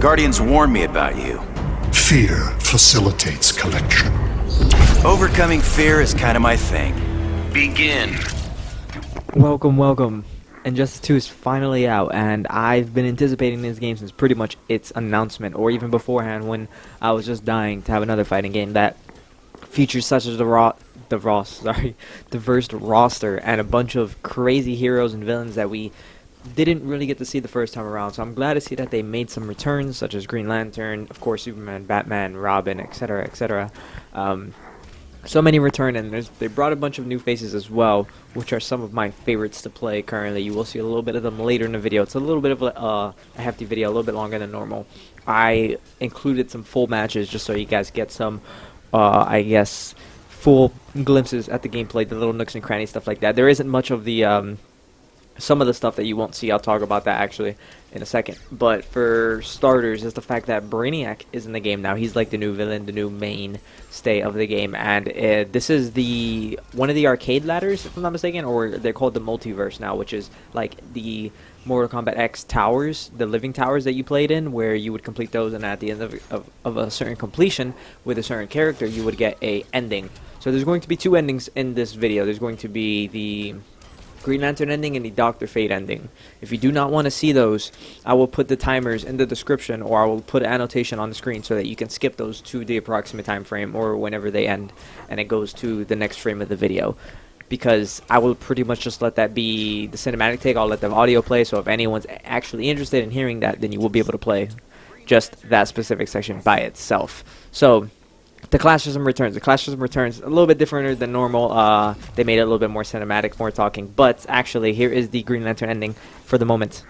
Guardians warned me about you. Fear facilitates collection. Overcoming fear is kind of my thing. Begin. Welcome. Injustice 2 is finally out, and I've been anticipating this game since pretty much its announcement, or even beforehand when I was just dying to have another fighting game that features such as diverse roster and a bunch of crazy heroes and villains that we didn't really get to see the first time around. So I'm glad to see that they made some returns, such as Green Lantern, of course Superman, Batman, Robin, etc., etc. So many return, and they brought a bunch of new faces as well, which are some of my favorites to play currently. You will see a little bit of them later in the video. It's a little bit of a hefty video, a little bit longer than normal. I included some full matches just so you guys get some, I guess, full glimpses at the gameplay, the little nooks and crannies, stuff like that. There isn't much of the some of the stuff that you won't see. I'll talk about that actually in a second. But for starters is the fact that Brainiac is in the game now. He's like the new villain, the new mainstay of the game, and this is the one of the arcade ladders, if I'm not mistaken, or they're called the Multiverse now, which is like the Mortal Kombat X towers, the living towers that you played in, where you would complete those, and at the end of a certain completion with a certain character, you would get a ending. So there's going to be two endings in this video. There's going to be the Green Lantern ending and the Dr. Fate ending. If you do not want to see those, I will put the timers in the description, or I will put an annotation on the screen so that you can skip those to the approximate time frame or whenever they end, and it goes to the next frame of the video. Because I will pretty much just let that be the cinematic take. I'll let the audio play, so if anyone's actually interested in hearing that, then you will be able to play just that specific section by itself. So the Classism returns. The Classism returns a little bit different than normal. They made it a little bit more cinematic, more talking. But actually, here is the Green Lantern ending for the moment.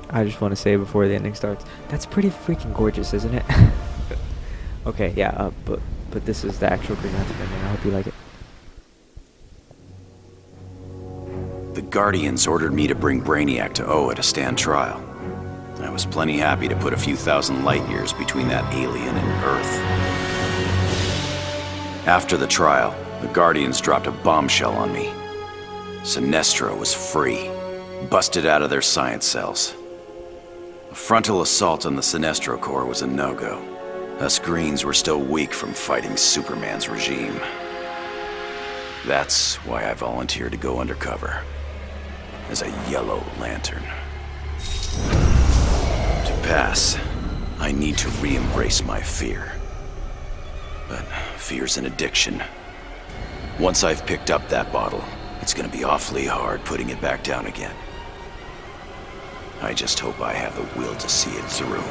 I just want to say before the ending starts, that's pretty freaking gorgeous, isn't it? Okay, yeah, but this is the actual Green Lantern ending. I hope you like it. The Guardians ordered me to bring Brainiac to Oa to stand trial. I was plenty happy to put a few thousand light years between that alien and Earth. After the trial, the Guardians dropped a bombshell on me. Sinestro was free, busted out of their science cells. A frontal assault on the Sinestro Corps was a no-go. Us Greens were still weak from fighting Superman's regime. That's why I volunteered to go undercover as a Yellow Lantern. To pass, I need to re-embrace my fear. But fear's an addiction. Once I've picked up that bottle, it's gonna be awfully hard putting it back down again. I just hope I have the will to see it through.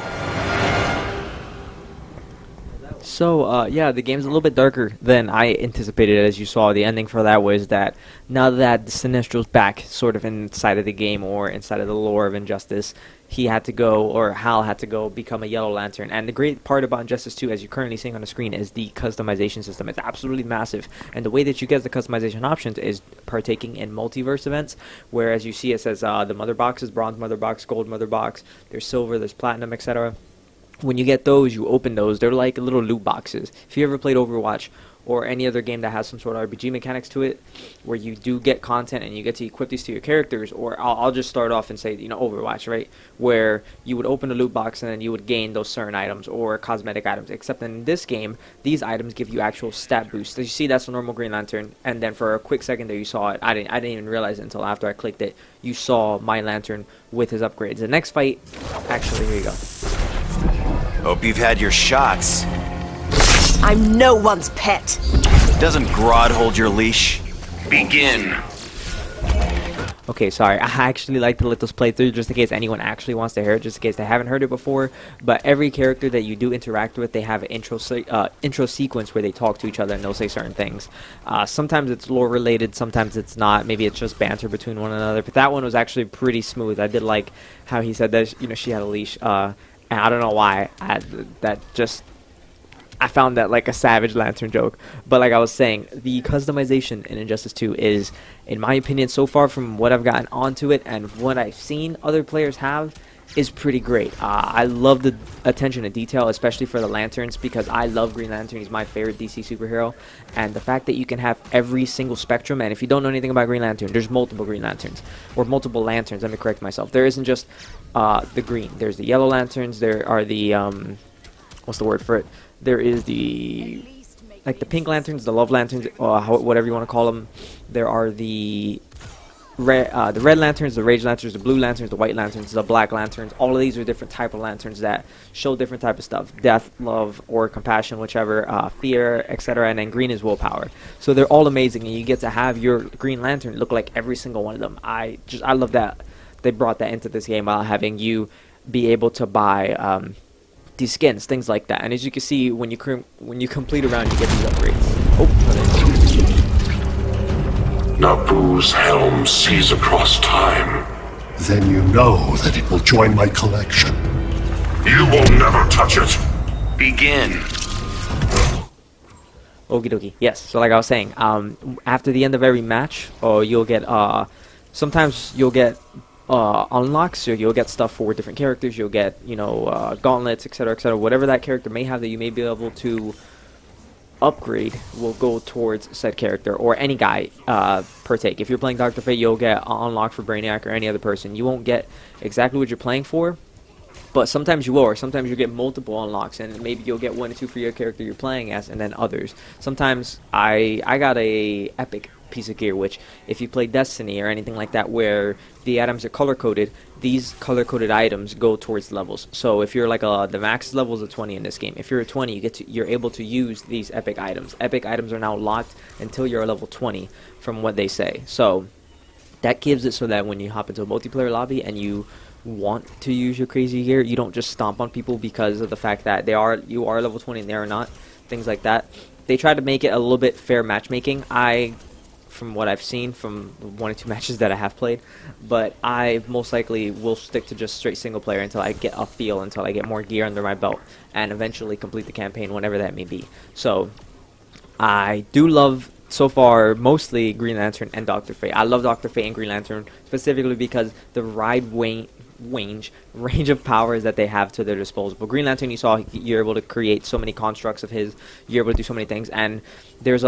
So, yeah, the game's a little bit darker than I anticipated. As you saw, the ending for that was that now that Sinestro's back sort of inside of the game or inside of the lore of Injustice, he had to go, or Hal had to go, become a Yellow Lantern. And the great part about Injustice 2, as you're currently seeing on the screen, is the customization system. It's absolutely massive. And the way that you get the customization options is partaking in multiverse events, where, as you see, it says the mother boxes, bronze mother box, gold mother box, there's silver, there's platinum, etc. When you get those, you open those, they're like little loot boxes. If you ever played Overwatch or any other game that has some sort of RPG mechanics to it, where you do get content and you get to equip these to your characters, or I'll just start off and say, you know, Overwatch, right? Where you would open a loot box and then you would gain those certain items or cosmetic items. Except in this game, these items give you actual stat boosts. As you see, that's a normal Green Lantern, and then for a quick second there you saw it. I didn't even realize it until after I clicked it. You saw my Lantern with his upgrades. The next fight, actually, here you go. Hope you've had your shots. I'm no one's pet. Doesn't Grodd hold your leash? Begin. Okay, sorry. I actually like to let those play through just in case anyone actually wants to hear it, just in case they haven't heard it before. But every character that you do interact with, they have an intro sequence where they talk to each other and they'll say certain things. Sometimes it's lore related, sometimes it's not. Maybe it's just banter between one another. But that one was actually pretty smooth. I did like how he said that, you know, she had a leash. And I don't know why. That just I found that like a savage lantern joke. But like I was saying, the customization in Injustice 2 is, in my opinion, so far from what I've gotten onto it and what I've seen other players have, is pretty great. I love the attention to detail, especially for the lanterns, because I love Green Lantern. He's my favorite DC superhero. And the fact that you can have every single spectrum, and if you don't know anything about Green Lantern, there's multiple Green Lanterns, or multiple lanterns, let me correct myself. There isn't just the green. There's the yellow lanterns, there are the, what's the word for it? There is the, like the pink lanterns, the love lanterns, whatever you want to call them. There are the red lanterns, the rage lanterns, the blue lanterns, the white lanterns, the black lanterns. All of these are different type of lanterns that show different type of stuff: death, love, or compassion, whichever, fear, etc. And then green is willpower. So they're all amazing, and you get to have your Green Lantern look like every single one of them. I love that they brought that into this game, while having you be able to buy these skins, things like that. And as you can see, when you complete a round, you get these upgrades. Naboo's helm sees across time. Then you know that it will join my collection. You will never touch it. Begin. Okie dokie. Yes. So like I was saying, after the end of every match, you'll get sometimes you'll get unlocks. So you'll get stuff for different characters. You'll get gauntlets, etc., etc. Whatever that character may have that you may be able to upgrade will go towards said character, or any guy per take. If you're playing Dr. Fate, you'll get unlocked for Brainiac or any other person. You won't get exactly what you're playing for, but sometimes you will, or sometimes you get multiple unlocks, and maybe you'll get 1 or 2 for your character you're playing as, and then others. Sometimes I got a epic piece of gear, which if you play Destiny or anything like that, where the items are color-coded, these color-coded items go towards levels. So if you're like the max level is a 20 in this game. If you're a 20, you're able to use these epic items. Epic items are now locked until you're a level 20, from what they say. So that gives it so that when you hop into a multiplayer lobby and you want to use your crazy gear, you don't just stomp on people because of the fact that you are level 20 and they are not. Things like that. They try to make it a little bit fair matchmaking. From what I've seen from 1 or 2 matches that I have played, but I most likely will stick to just straight single player until I get a feel, until I get more gear under my belt, and eventually complete the campaign, whenever that may be. So I do love, so far, mostly Green Lantern and Dr. Fate. I love Dr. Fate and Green Lantern specifically because the range of powers that they have to their disposal. But Green Lantern, you saw, you're able to create so many constructs of his, you're able to do so many things, and there's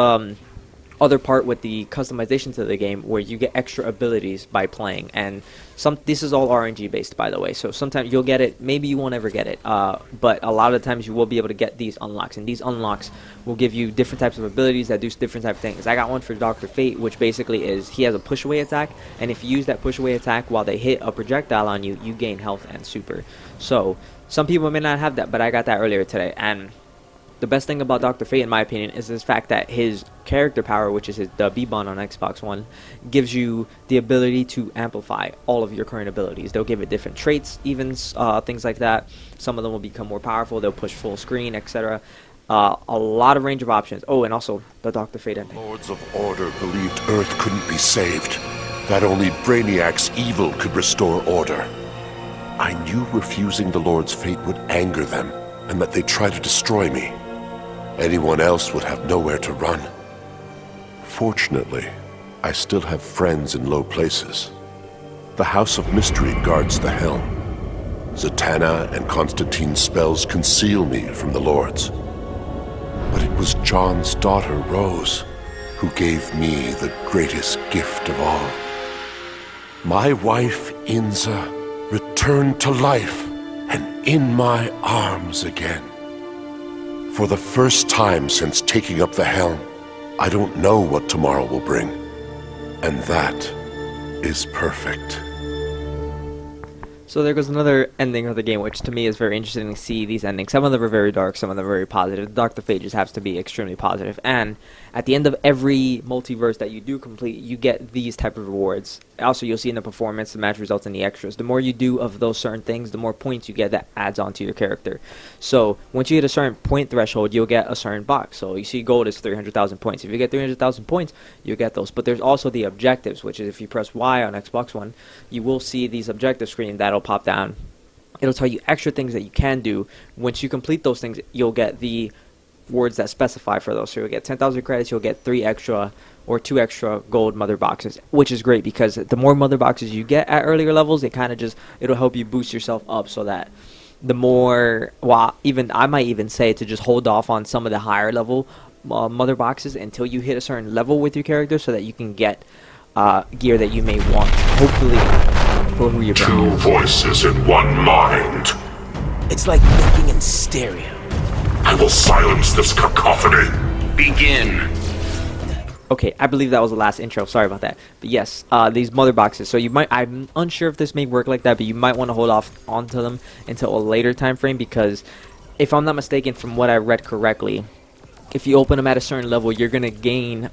other part with the customization to the game where you get extra abilities by playing, and this is all RNG based, by the way, so sometimes you'll get it, maybe you won't ever get it, but a lot of the times you will be able to get these unlocks, and these unlocks will give you different types of abilities that do different type of things. I got one for Dr. Fate, which basically is he has a push away attack, and if you use that push away attack while they hit a projectile on you, you gain health and super. So some people may not have that, but I got that earlier today. And the best thing about Dr. Fate, in my opinion, is this fact that his character power, which is the B-Bond on Xbox One, gives you the ability to amplify all of your current abilities. They'll give it different traits, even things like that. Some of them will become more powerful. They'll push full screen, etc. A lot of range of options. Oh, and also the Dr. Fate ending. Lords of Order believed Earth couldn't be saved, that only Brainiac's evil could restore order. I knew refusing the Lord's fate would anger them, and that they'd try to destroy me. Anyone else would have nowhere to run. Fortunately, I still have friends in low places. The House of Mystery guards the helm. Zatanna and Constantine's spells conceal me from the Lords. But it was John's daughter, Rose, who gave me the greatest gift of all. My wife, Inza, returned to life and in my arms again. For the first time since taking up the helm, I don't know what tomorrow will bring. And that is perfect. So there goes another ending of the game, which to me is very interesting to see these endings. Some of them are very dark, some of them are very positive. Dr. Fate just happens to be extremely positive. And at the end of every multiverse that you do complete, you get these type of rewards. Also, you'll see in the performance, the match results, and the extras. The more you do of those certain things, the more points you get that adds on to your character. So once you hit a certain point threshold, you'll get a certain box. So you see gold is 300,000 points. If you get 300,000 points, you get those. But there's also the objectives, which is if you press Y on Xbox One, you will see these objective screen that'll pop down. It'll tell you extra things that you can do. Once you complete those things, you'll get the rewards that specify for those. So you'll get 10,000 credits, you'll get 3 extra or 2 extra gold mother boxes, which is great because the more mother boxes you get at earlier levels, it'll help you boost yourself up so that the more, well, even I might even say to just hold off on some of the higher level mother boxes until you hit a certain level with your character so that you can get gear that you may want, hopefully, for who you're playing. 2 voices in 1 mind. It's like thinking in stereo. I will silence this cacophony. Begin. Okay, I believe that was the last intro. Sorry about that. But yes, these mother boxes. So I'm unsure if this may work like that, but you might want to hold off onto them until a later time frame because if I'm not mistaken from what I read correctly, if you open them at a certain level, you're going to gain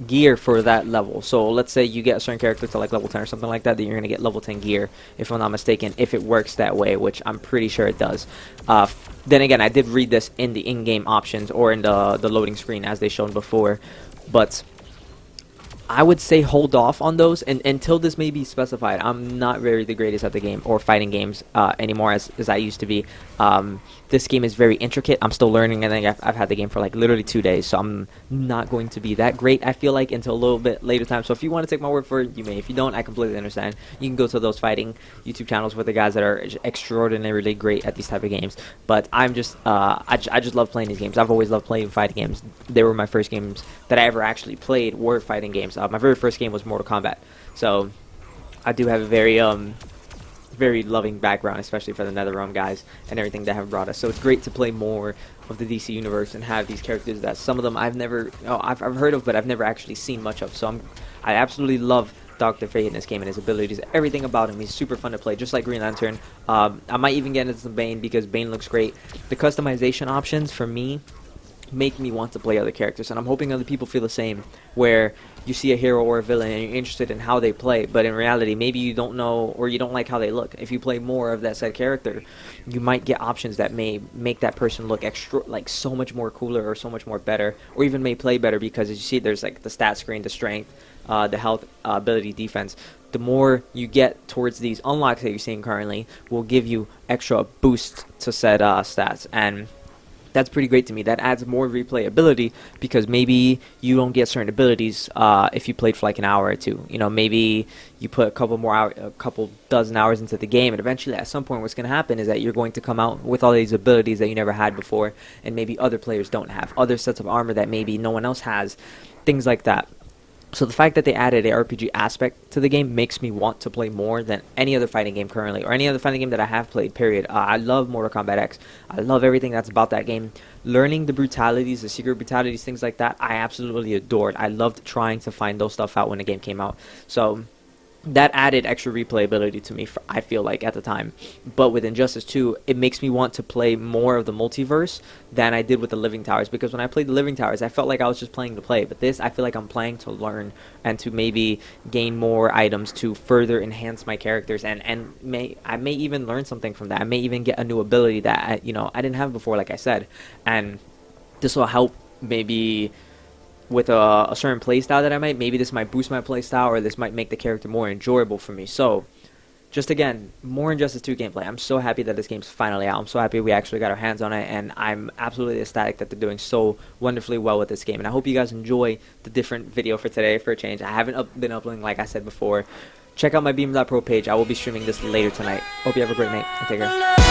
gear for that level. So let's say you get a certain character to like level 10 or something like that, then you're going to get level 10 gear, if I'm not mistaken, if it works that way, which I'm pretty sure it does. Then again, I did read this in the in-game options or in the loading screen as they shown before, but I would say hold off on those and until this may be specified. I'm not very the greatest at the game or fighting games anymore as I used to be. This game is very intricate. I'm still learning, and I've had the game for like literally 2 days, so I'm not going to be that great, I feel like, until a little bit later time. So if you want to take my word for it, you may. If you don't, I completely understand. You can go to those fighting YouTube channels with the guys that are extraordinarily great at these type of games. But I'm just, I just love playing these games. I've always loved playing fighting games. They were my first games that I ever actually played were fighting games. My very first game was Mortal Kombat. So I do have a very loving background, especially for the Netherrealm guys and everything that have brought us. So it's great to play more of the DC universe and have these characters that some of them I've heard of, but I've never actually seen much of. So I absolutely love Dr. Fate in this game and his abilities, everything about him. He's super fun to play, just like Green Lantern. I might even get into some Bane because Bane looks great. The customization options for me make me want to play other characters, and I'm hoping other people feel the same, where you see a hero or a villain and you're interested in how they play, but in reality maybe you don't know or you don't like how they look. If you play more of that said character, you might get options that may make that person look like so much more cooler or so much more better, or even may play better, because as you see, there's like the stat screen, the strength, the health, ability, defense. The more you get towards these unlocks that you're seeing currently will give you extra boost to said stats, and that's pretty great to me. That adds more replayability because maybe you don't get certain abilities if you played for like an hour or two. You know, maybe you put a couple dozen hours into the game, and eventually at some point what's going to happen is that you're going to come out with all these abilities that you never had before, and maybe other players don't have, other sets of armor that maybe no one else has, things like that. So the fact that they added a RPG aspect to the game makes me want to play more than any other fighting game currently, or any other fighting game that I have played, period. I love Mortal Kombat X. I love everything that's about that game. Learning the brutalities, the secret brutalities, things like that, I absolutely adored. I loved trying to find those stuff out when the game came out. So that added extra replayability to me, I feel like, at the time. But with Injustice 2, it makes me want to play more of the multiverse than I did with the Living Towers, because when I played the Living Towers, I felt like I was just playing to play. But this, I feel like I'm playing to learn and to maybe gain more items to further enhance my characters, and I may even learn something from that. I may even get a new ability that I didn't have before, like I said, and this will help maybe with a certain playstyle that maybe this might boost my playstyle, or this might make the character more enjoyable for me. So, just again, more Injustice 2 gameplay. I'm so happy that this game's finally out. I'm so happy we actually got our hands on it, and I'm absolutely ecstatic that they're doing so wonderfully well with this game. And I hope you guys enjoy the different video for today, for a change. I haven't been uploading, like I said before. Check out my Beam.pro page. I will be streaming this later tonight. Hope you have a great night, and take care.